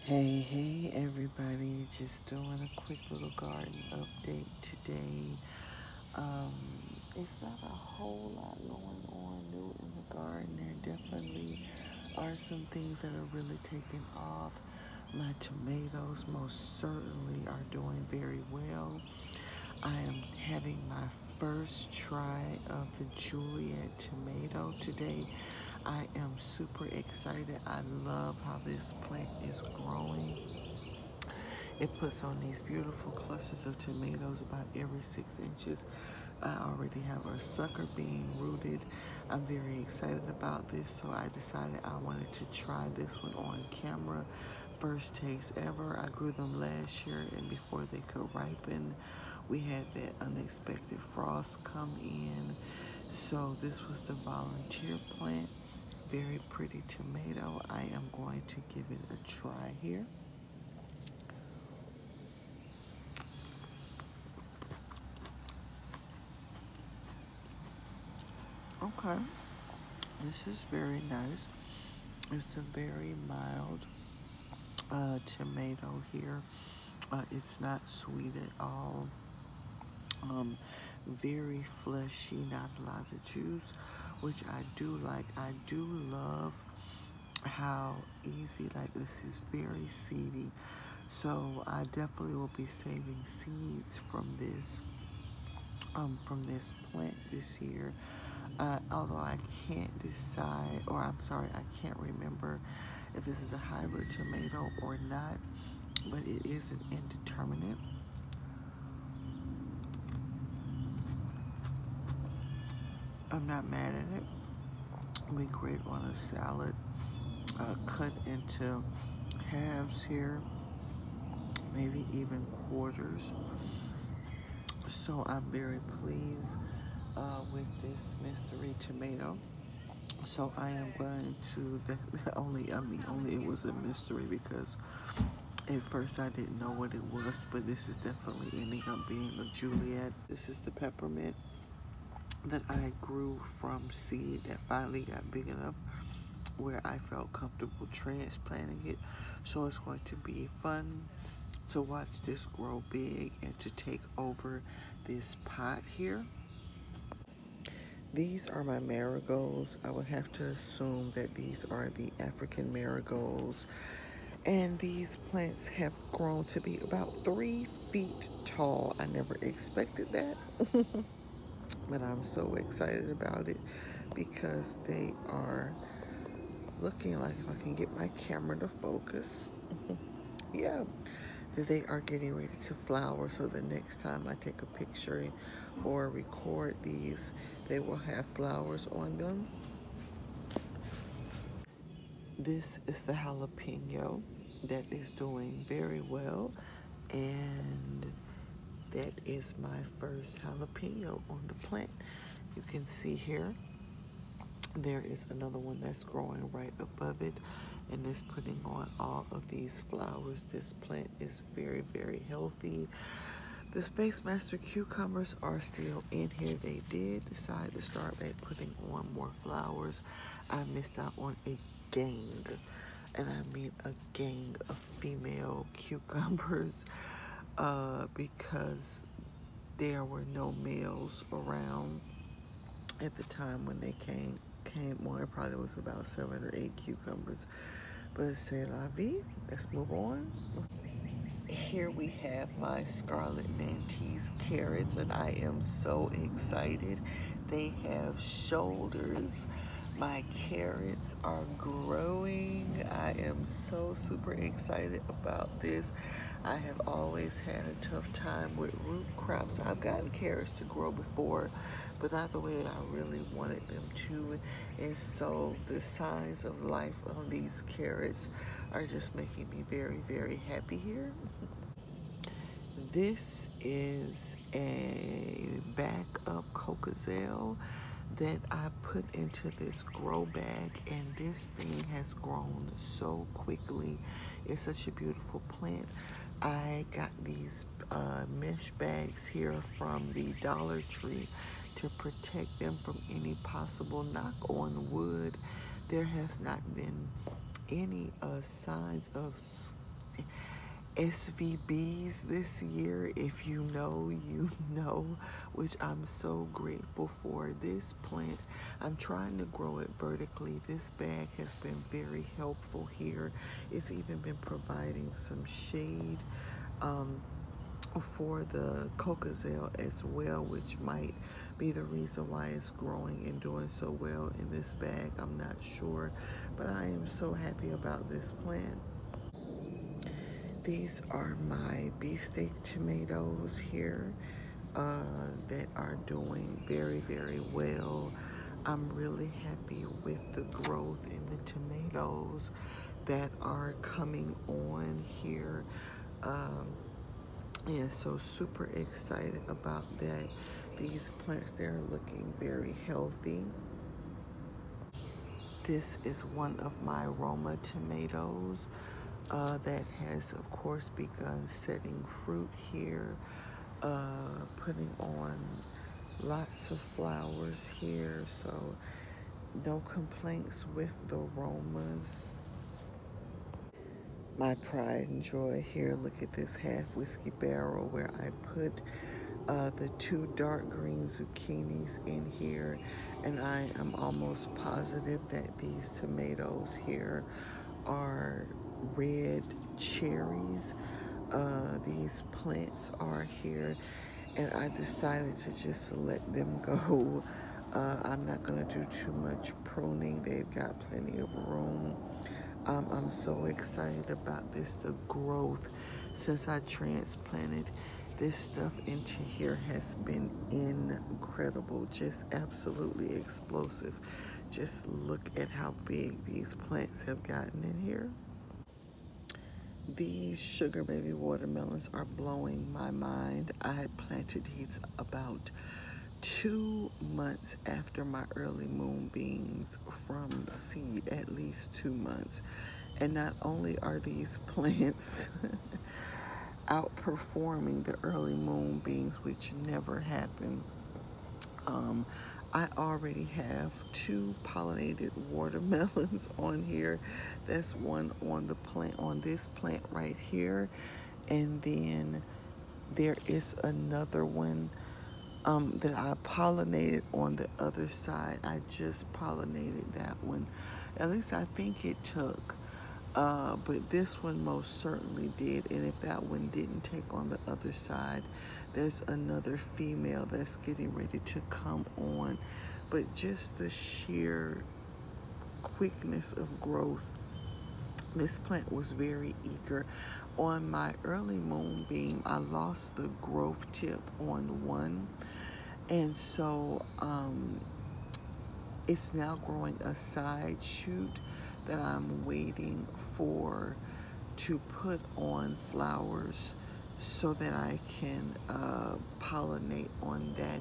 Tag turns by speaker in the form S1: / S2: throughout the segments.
S1: Hey everybody, just doing a quick little garden update today. Um, it's not a whole lot going on new in the garden. There definitely are some things that are really taking off. My tomatoes most certainly are doing very well. I am having my first try of the Juliet tomato today. I am super excited. I love how this plant is growing. It puts on these beautiful clusters of tomatoes about every 6 inches. I already have a sucker being rooted. I'm very excited about this, so I decided I wanted to try this one on camera. First taste ever. I grew them last year, and before they could ripen, we had that unexpected frost come in. So this was the volunteer plant. Very pretty tomato. I am going to give it a try here. Okay, this is very nice. It's a very mild tomato here. It's not sweet at all. Very fleshy, not a lot of juice, which I do like. I do love how easy, like this is very seedy. So I definitely will be saving seeds from this plant this year. Although I can't decide, or I'm sorry, I can't remember if this is a hybrid tomato or not, but it is an indeterminate. I'm not mad at it. It'll be great on a salad, cut into halves here, maybe even quarters. So I'm very pleased with this mystery tomato. So I am going to only it was a mystery because at first I didn't know what it was, but this is definitely ending up being a Juliet. This is the peppermint that I grew from seed that finally got big enough where I felt comfortable transplanting it. So it's going to be fun to watch this grow big and to take over this pot here. These are my marigolds. I would have to assume that these are the African marigolds. And these plants have grown to be about 3 feet tall. I never expected that. But I'm so excited about it because they are looking like, if I can get my camera to focus, yeah, they are getting ready to flower. So the next time I take a picture or record these, they will have flowers on them. This is the jalapeno that is doing very well, and that is my first jalapeno on the plant. You can see here there is another one that's growing right above it, and it's putting on all of these flowers. This plant is very healthy. The Space Master cucumbers are still in here. They did decide to start back putting on more flowers. I missed out on a gang, and I mean a gang of female cucumbers because there were no males around at the time when they came on. It probably was about 7 or 8 cucumbers, but c'est la vie. Let's move on. Here we have my Scarlet Nantes carrots, and I am so excited. They have shoulders. My carrots are growing. I am so super excited about this. I have always had a tough time with root crops. I've gotten carrots to grow before, but not the way I really wanted them to. And so the signs of life on these carrots are just making me very happy here. This is a backup Cocazelle that I put into this grow bag, and this thing has grown so quickly. It's such a beautiful plant. I got these mesh bags here from the Dollar Tree to protect them from any possible knock on wood. There has not been any signs of SVBs this year. If you know, you know, which I'm so grateful for. This plant, I'm trying to grow it vertically. This bag has been very helpful here. It's even been providing some shade for the Cocazelle as well, which might be the reason why it's growing and doing so well in this bag. I'm not sure, but I am so happy about this plant. These are my beefsteak tomatoes here that are doing very, very well. I'm really happy with the growth in the tomatoes that are coming on here. Yeah, so super excited about that. These plants, they're looking very healthy. This is one of my Roma tomatoes that has, of course, begun setting fruit here, putting on lots of flowers here, so no complaints with the Romas. My pride and joy here, look at this half whiskey barrel where I put the two dark green zucchinis in here, and I am almost positive that these tomatoes here are red cherries. These plants are here, and I decided to just let them go. I'm not going to do too much pruning. They've got plenty of room. I'm so excited about this, the growth since I transplanted this stuff into here has been incredible, just absolutely explosive. Just look at how big these plants have gotten in here. These sugar baby watermelons are blowing my mind. I had planted these about 2 months after my early moonbeams from seed, at least 2 months. And not only are these plants outperforming the early moonbeams, which never happen, I already have 2 pollinated watermelons on here. That's one on the plant, on this plant right here, and then there is another one that I pollinated on the other side. I just pollinated that one. At least I think it took. But this one most certainly did. And if that one didn't take on the other side, there's another female that's getting ready to come on. But just the sheer quickness of growth, this plant was very eager. On my early moonbeam, I lost the growth tip on one. And so it's now growing a side shoot that I'm waiting for to put on flowers so that I can pollinate on that.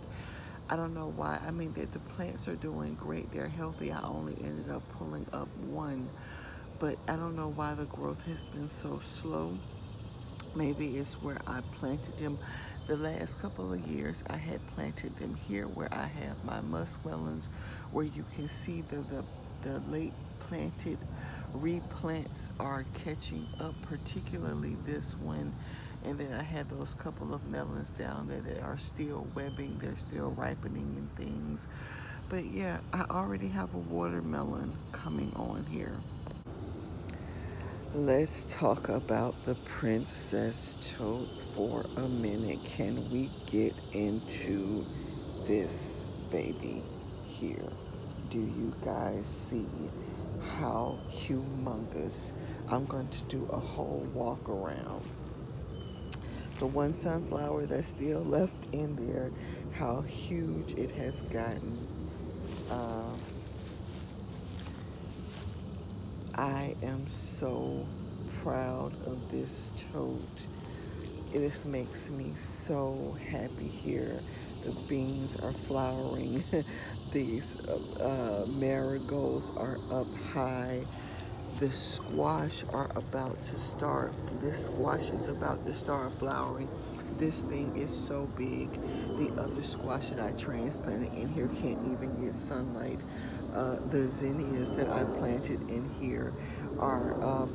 S1: I don't know why. I mean, the plants are doing great. They're healthy. I only ended up pulling up one, but I don't know why the growth has been so slow. Maybe it's where I planted them. The last couple of years, I had planted them here where I have my muskmelons, where you can see the late planted replants are catching up, particularly this one. And then I had those couple of melons down there that are still webbing, they're still ripening and things. But yeah, I already have a watermelon coming on here. Let's talk about the princess toad for a minute. Can we get into this baby here? Do you guys see how humongous? I'm going to do a whole walk around. The one sunflower that's still left in there, how huge it has gotten. I am so proud of this tote. This makes me so happy here. The beans are flowering. These marigolds are up high. The squash are about to start. This squash is about to start flowering. This thing is so big. The other squash that I transplanted in here can't even get sunlight. The zinnias that I planted in here are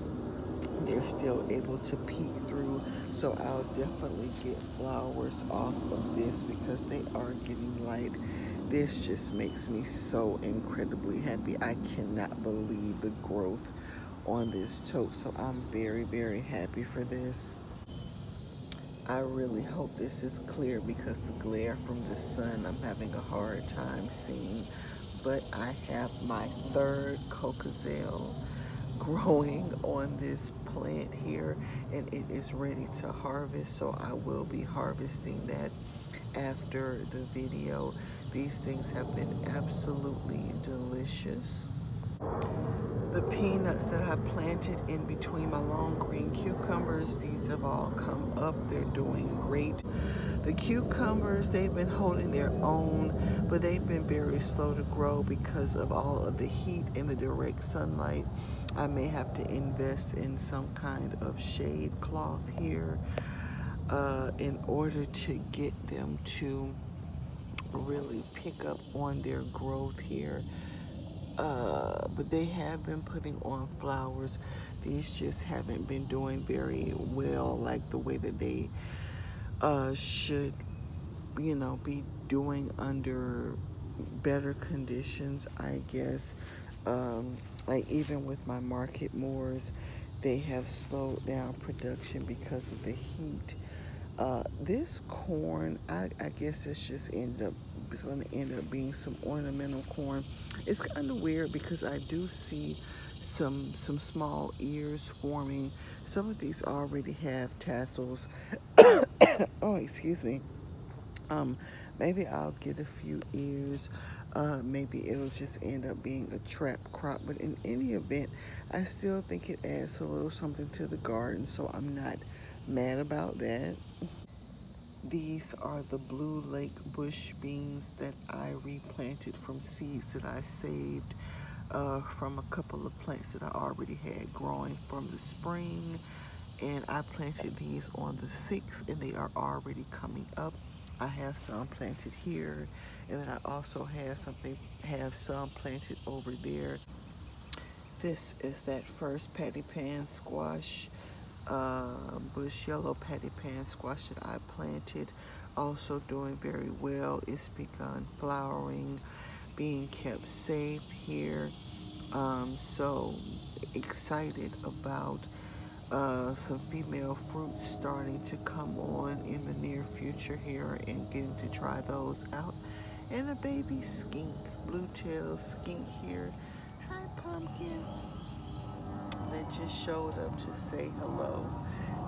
S1: they're still able to peek through. So I'll definitely get flowers off of this because they are getting light. This just makes me so incredibly happy. I cannot believe the growth on this tote. So I'm very, very happy for this. I really hope this is clear because the glare from the sun I'm having a hard time seeing. But I have my third cocozel growing on this plant here, and it is ready to harvest. So I will be harvesting that after the video. These things have been absolutely delicious. The peanuts that I planted in between my long green cucumbers, these have all come up. They're doing great. The cucumbers, they've been holding their own, but they've been very slow to grow because of all of the heat and the direct sunlight. I may have to invest in some kind of shade cloth here in order to get them to really pick up on their growth here. But they have been putting on flowers. These just haven't been doing very well, like the way that they should, you know, be doing under better conditions, I guess. Like even with my market moors, they have slowed down production because of the heat. This corn, I guess it's going to end up being some ornamental corn. It's kind of weird because I do see some small ears forming. Some of these already have tassels. Oh, excuse me. Um, Maybe I'll get a few ears. Maybe it'll just end up being a trap crop. But in any event, I still think it adds a little something to the garden, so I'm not mad about that. These are the Blue Lake bush beans that I replanted from seeds that I saved from a couple of plants that I already had growing from the spring. And I planted these on the 6th, and they are already coming up. I have some planted here, and then I also have some planted over there. This is that first patty pan squash, bush yellow patty pan squash that I planted. Also doing very well. It's begun flowering, being kept safe here. So excited about some female fruits starting to come on in the near future here and getting to try those out. And a baby skink, blue-tailed skink here. Hi, pumpkin. That just showed up to say hello.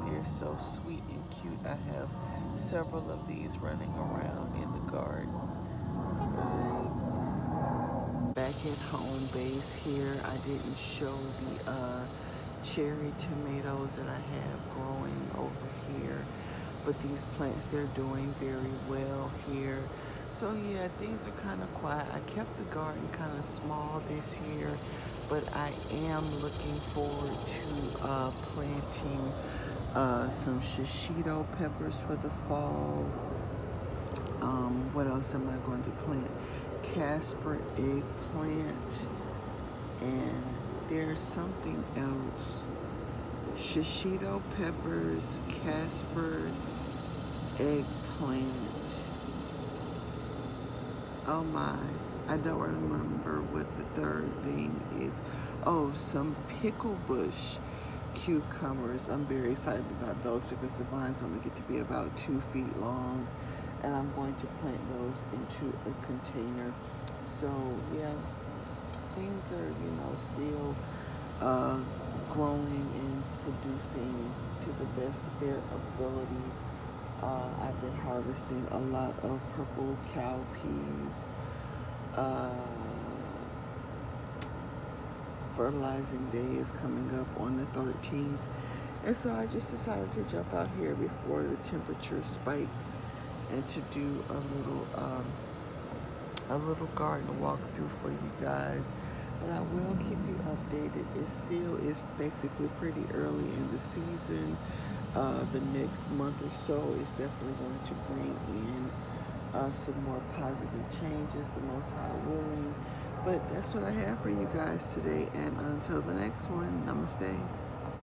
S1: They're so sweet and cute. I have several of these running around in the garden. Bye-bye. Back at home base here, I didn't show the cherry tomatoes that I have growing over here, but these plants, they're doing very well here. So yeah, things are kind of quiet. I kept the garden kind of small this year, but I am looking forward to planting some shishito peppers for the fall. What else am I going to plant? Casper eggplant, and there's something else. Shishito peppers, Casper eggplant. Oh my, I don't remember what the third thing is. Oh, some pickle bush cucumbers. I'm very excited about those because the vines only get to be about 2 feet long, and I'm going to plant those into a container. So yeah, things are, you know, still growing and producing to the best of their ability. I've been harvesting a lot of purple cowpeas. Fertilizing day is coming up on the 13th. And so I just decided to jump out here before the temperature spikes and to do a little garden walkthrough for you guys. But I will keep you updated. It still is basically pretty early in the season. The next month or so is definitely going to bring in some more positive changes, the Most High willing. But that's what I have for you guys today. And until the next one, namaste.